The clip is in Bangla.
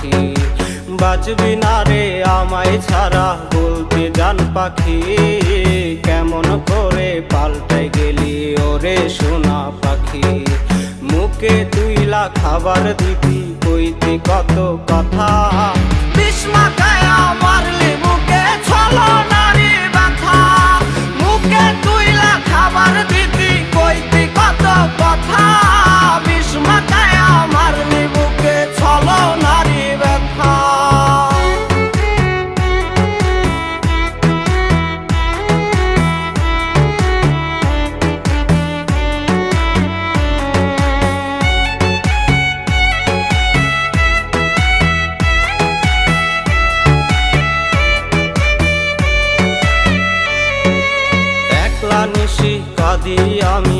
পাখি। বাঁচবি না রে আমায় ছাড়া বলতে জান পাখি, কেমন করে পাল্টে গেলি ওরে সোনা পাখি। মুখে তুইলা খাবার দিবি কইতি কত কথা, বিষ মাখায় মারলি বুকে ছলনারি ব্যথা। মুখে তুইলা খাবার দিবি কইতি কত কথা, বিষ মাখায় মারলি বুকে ছলনারি ব্যথা। নিশি কাঁদি আমি